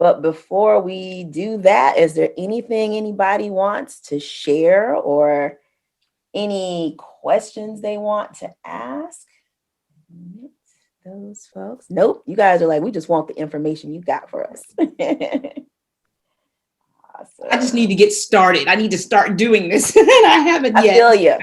But before we do that, is there anything anybody wants to share or any questions they want to ask? Those folks. Nope. You guys are like, we just want the information you got for us. Awesome. I just need to get started. I need to start doing this. And I haven't yet. I feel you.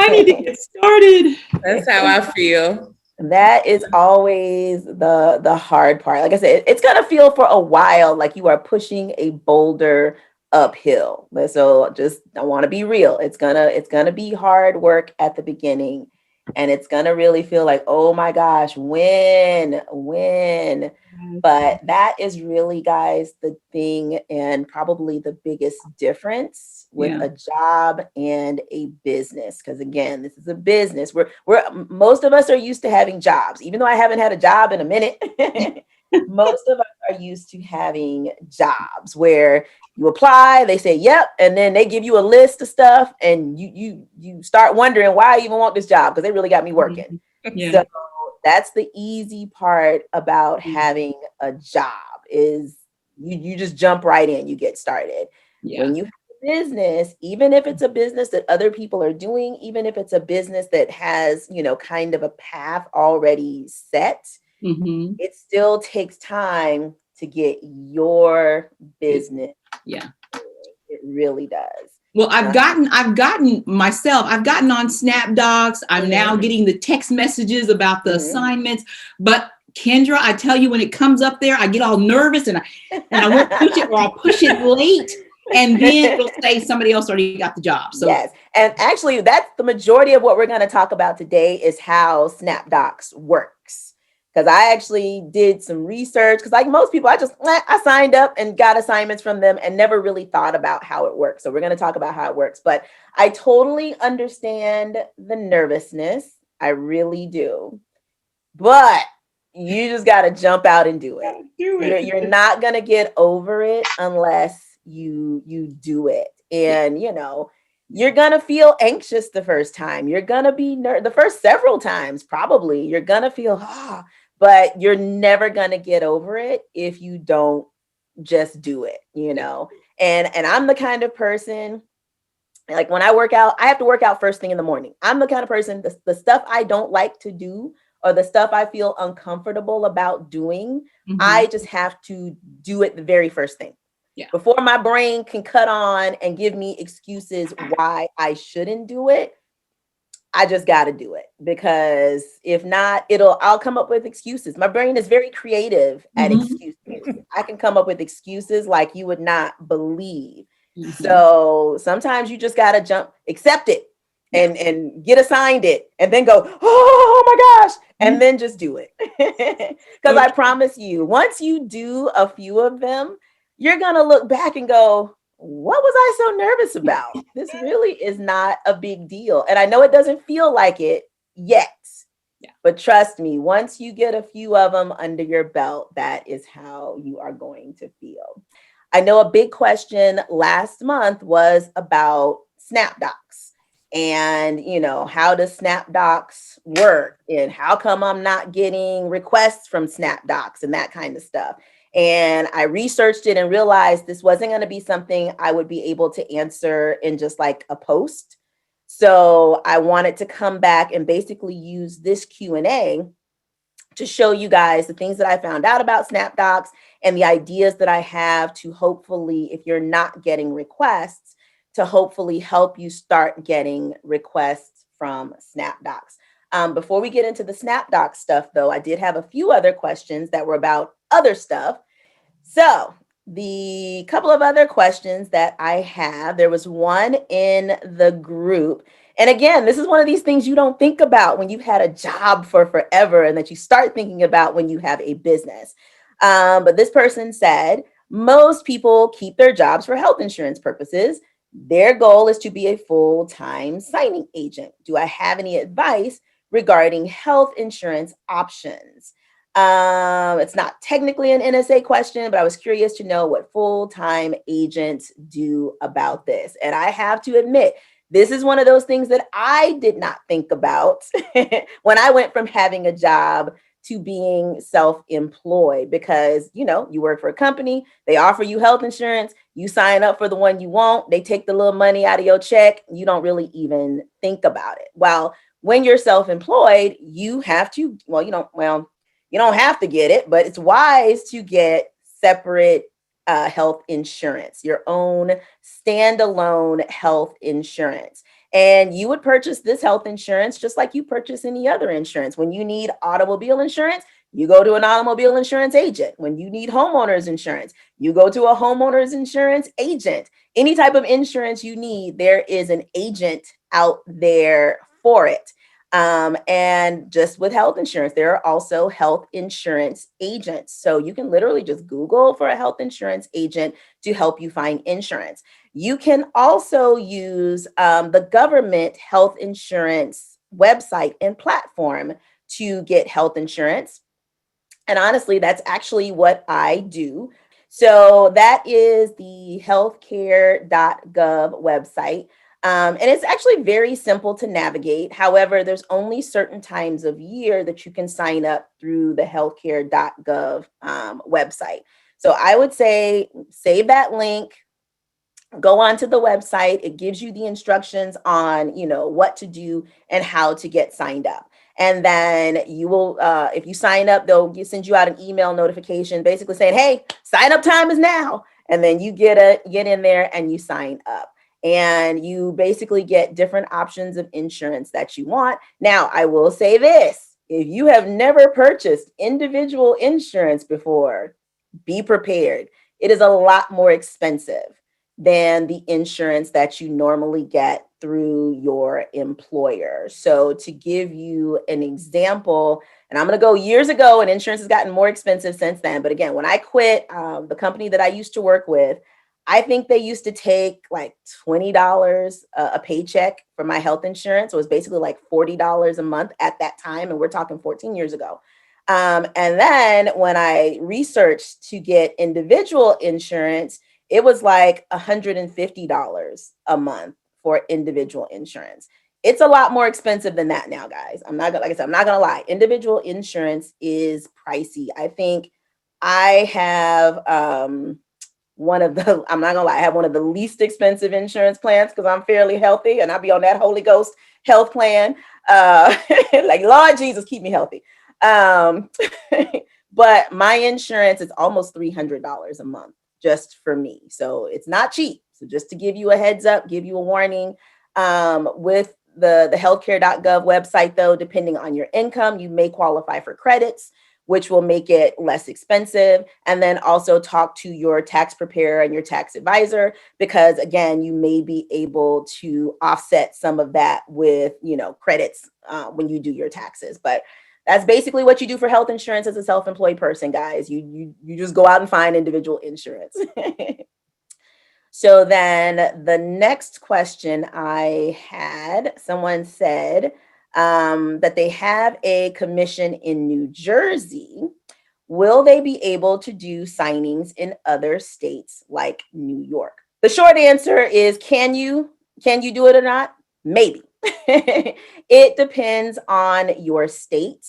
I need to get started. That's how I feel. That is always the hard part. Like I said, it's gonna feel for a while like you are pushing a boulder uphill. So just I want to be real. It's gonna be hard work at the beginning, and it's gonna really feel like, oh my gosh, when. But that is really, guys, the thing, and probably the biggest difference with a job and a business. Because again, this is a business. We're most of us are used to having jobs, even though I haven't had a job in a minute. Most of us are used to having jobs where you apply, they say yep, and then they give you a list of stuff, and you start wondering why I even want this job, because they really got me working. Yeah. So that's the easy part about having a job, is you just jump right in, you get started. Yeah. When you have a business, even if it's a business that other people are doing, even if it's a business that has, kind of a path already set, it still takes time to get your business. Yeah. It really does. Well, I've gotten on SnapDocs. I'm now getting the text messages about the assignments. But Kendra, I tell you, when it comes up there, I get all nervous and I won't push it, or I'll push it late. And then it'll say somebody else already got the job. So yes. And actually, that's the majority of what we're going to talk about today, is how SnapDocs works. Because I actually did some research, because like most people, I signed up and got assignments from them and never really thought about how it works. So we're going to talk about how it works. But I totally understand the nervousness. I really do. But you just got to jump out and do it. You're not going to get over it unless you do it. And, you're going to feel anxious the first time. You're going to be the first several times, probably. You're going to feel, but you're never going to get over it if you don't just do it, And I'm the kind of person, like when I work out, I have to work out first thing in the morning. I'm the kind of person, the stuff I don't like to do, or the stuff I feel uncomfortable about doing, I just have to do it the very first thing. Yeah. Before my brain can cut on and give me excuses why I shouldn't do it, I just got to do it, because if not, I'll come up with excuses. My brain is very creative at excuses. I can come up with excuses like you would not believe. So sometimes you just got to accept it and get assigned it, and then go, oh my gosh, and then just do it. Because I promise you, once you do a few of them, you're going to look back and go, what was I so nervous about? This really is not a big deal. And I know it doesn't feel like it yet, but trust me, once you get a few of them under your belt, that is how you are going to feel. I know a big question last month was about SnapDocs and, how does SnapDocs work, and how come I'm not getting requests from SnapDocs and that kind of stuff. And I researched it and realized this wasn't going to be something I would be able to answer in just like a post. So I wanted to come back and basically use this Q&A to show you guys the things that I found out about SnapDocs and the ideas that I have to hopefully, if you're not getting requests, to hopefully help you start getting requests from SnapDocs. Before we get into the SnapDocs stuff, though, I did have a few other questions that were about other stuff. So the couple of other questions that I have, there was one in the group. And again, this is one of these things you don't think about when you've had a job for forever, and that you start thinking about when you have a business. But this person said, most people keep their jobs for health insurance purposes. Their goal is to be a full-time signing agent. Do I have any advice regarding health insurance options? It's not technically an NSA question, but I was curious to know what full-time agents do about this. And I have to admit, this is one of those things that I did not think about when I went from having a job to being self-employed because, you work for a company, they offer you health insurance, you sign up for the one you want, they take the little money out of your check, you don't really even think about it. Well, when you're self-employed, you have to, you don't have to get it, but it's wise to get separate health insurance, your own standalone health insurance. And you would purchase this health insurance just like you purchase any other insurance. When you need automobile insurance, you go to an automobile insurance agent. When you need homeowners insurance, you go to a homeowners insurance agent. Any type of insurance you need, there is an agent out there for it. And just with health insurance, there are also health insurance agents. So you can literally just Google for a health insurance agent to help you find insurance. You can also use the government health insurance website and platform to get health insurance. And honestly, that's actually what I do. So that is the healthcare.gov website. And it's actually very simple to navigate. However, there's only certain times of year that you can sign up through the healthcare.gov website. So I would say save that link, go onto the website. It gives you the instructions on, what to do and how to get signed up. And then you will, if you sign up, they'll send you out an email notification basically saying, hey, sign up time is now. And then you get in there and you sign up. And you basically get different options of insurance that you want. Now, I will say this, if you have never purchased individual insurance before, be prepared. It is a lot more expensive than the insurance that you normally get through your employer. So to give you an example, and I'm going to go years ago, and insurance has gotten more expensive since then. But again, when I quit the company that I used to work with, I think they used to take like $20 a paycheck for my health insurance. So it was basically like $40 a month at that time. And we're talking 14 years ago. And then when I researched to get individual insurance, it was like $150 a month for individual insurance. It's a lot more expensive than that now, guys. Like I said, I'm not gonna lie. Individual insurance is pricey. I think I have I'm not gonna lie, I have one of the least expensive insurance plans because I'm fairly healthy and I'll be on that Holy Ghost health plan. Like, Lord Jesus, keep me healthy. But my insurance is almost $300 a month just for me. So it's not cheap. So just to give you a heads up, give you a warning, with the healthcare.gov website, though, depending on your income, you may qualify for credits, which will make it less expensive. And then also talk to your tax preparer and your tax advisor, because again, you may be able to offset some of that with, credits when you do your taxes. But that's basically what you do for health insurance as a self-employed person, guys. You just go out and find individual insurance. So then the next question I had, someone said that they have a commission in New Jersey. Will they be able to do signings in other states like New York? The short answer is, can you do it or not? Maybe. It depends on your state.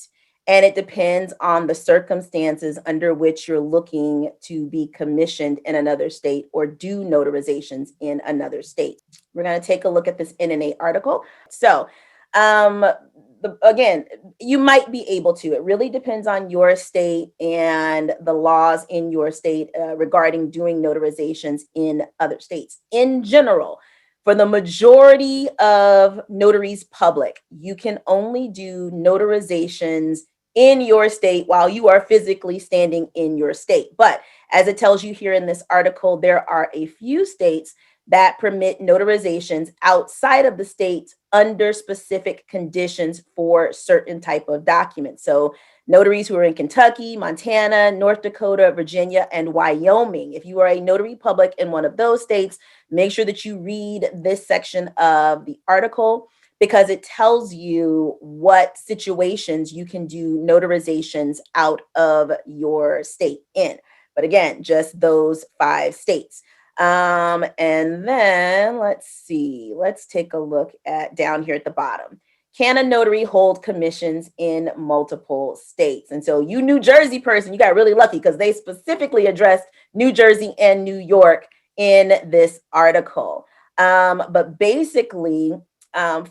And it depends on the circumstances under which you're looking to be commissioned in another state or do notarizations in another state. We're going to take a look at this NNA article. So, again, you might be able to. It really depends on your state and the laws in your state regarding doing notarizations in other states. In general, for the majority of notaries public, you can only do notarizations in your state while you are physically standing in your state. But as it tells you here in this article, there are a few states that permit notarizations outside of the state under specific conditions for certain type of documents. So notaries who are in Kentucky, Montana, North Dakota, Virginia, and Wyoming. If you are a notary public in one of those states, make sure that you read this section of the article, because it tells you what situations you can do notarizations out of your state in. But again, just those 5 states. And then let's see, let's take a look at down here at the bottom. can a notary hold commissions in multiple states? And so you New Jersey person, you got really lucky because they specifically addressed New Jersey and New York in this article. But basically,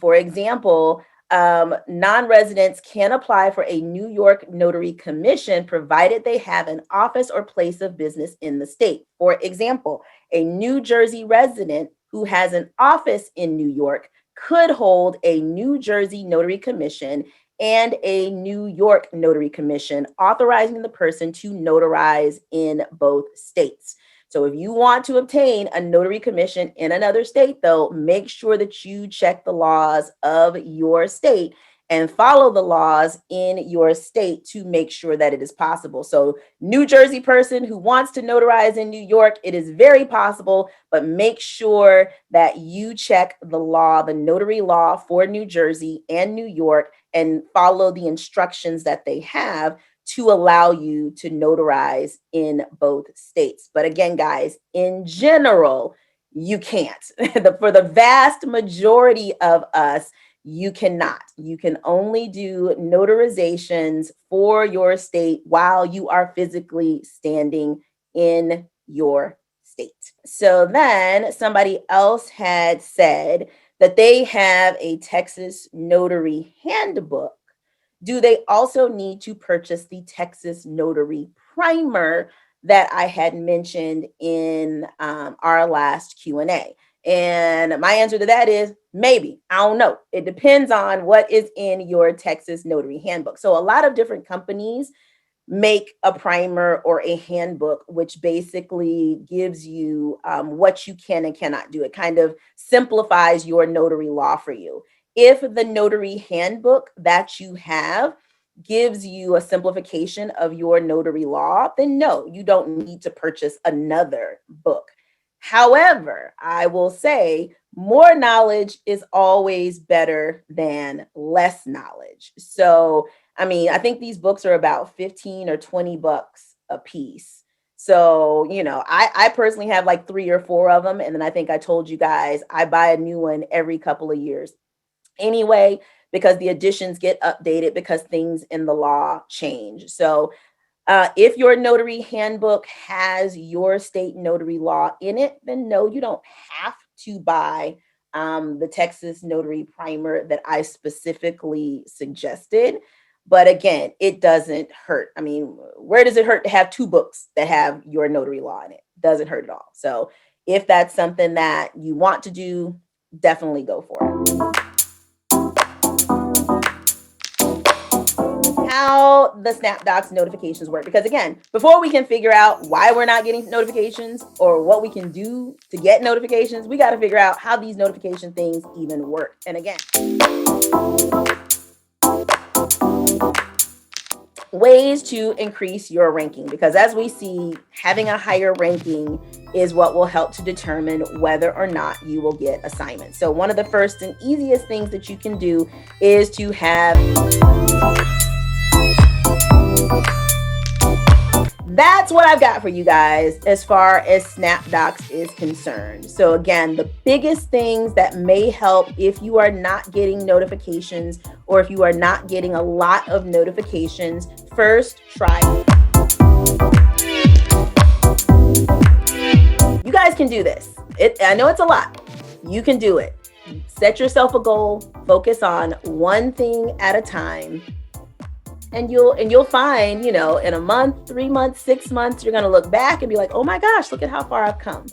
for example, non-residents can apply for a New York notary commission provided they have an office or place of business in the state. For example, a New Jersey resident who has an office in New York could hold a New Jersey notary commission and a New York notary commission, authorizing the person to notarize in both states. So if you want to obtain a notary commission in another state, though, make sure that you check the laws of your state and follow the laws in your state to make sure that it is possible. So New Jersey person who wants to notarize in New York, it is very possible, but make sure that you check the law, the notary law for New Jersey and New York, and follow the instructions that they have to allow you to notarize in both states. But again, guys, in general, you can't. For the vast majority of us, you cannot. You can only do notarizations for your state while you are physically standing in your state. So then somebody else had said that they have a Texas notary handbook. Do they also need to purchase the Texas Notary Primer that I had mentioned in our last Q&A? And my answer to that is maybe. I don't know. It depends on what is in your Texas Notary Handbook. So a lot of different companies make a primer or a handbook, which basically gives you what you can and cannot do. It kind of simplifies your notary law for you. If the notary handbook that you have gives you a simplification of your notary law, then no, you don't need to purchase another book. However, I will say more knowledge is always better than less knowledge. So, I mean, I think these books are about 15 or 20 bucks a piece. So, I personally have like 3 or 4 of them. And then I think I told you guys, I buy a new one every couple of years anyway, because the editions get updated because things in the law change. So if your notary handbook has your state notary law in it, then no, you don't have to buy the Texas Notary Primer that I specifically suggested. But again, it doesn't hurt. I mean, where does it hurt to have 2 books that have your notary law in it? Doesn't hurt at all. So if that's something that you want to do, definitely go for it. How the SnapDocs notifications work. Because again, before we can figure out why we're not getting notifications or what we can do to get notifications, we got to figure out how these notification things even work. And again, ways to increase your ranking, because as we see, having a higher ranking is what will help to determine whether or not you will get assignments. So one of the first and easiest things that you can do is to have... That's what I've got for you guys as far as SnapDocs is concerned. So again, the biggest things that may help if you are not getting notifications or if you are not getting a lot of notifications, first, try. You guys can do this. I know it's a lot. You can do it. Set yourself a goal, focus on one thing at a time. And you'll find, in a month, 3 months, 6 months, you're going to look back and be like, oh my gosh, look at how far I've come.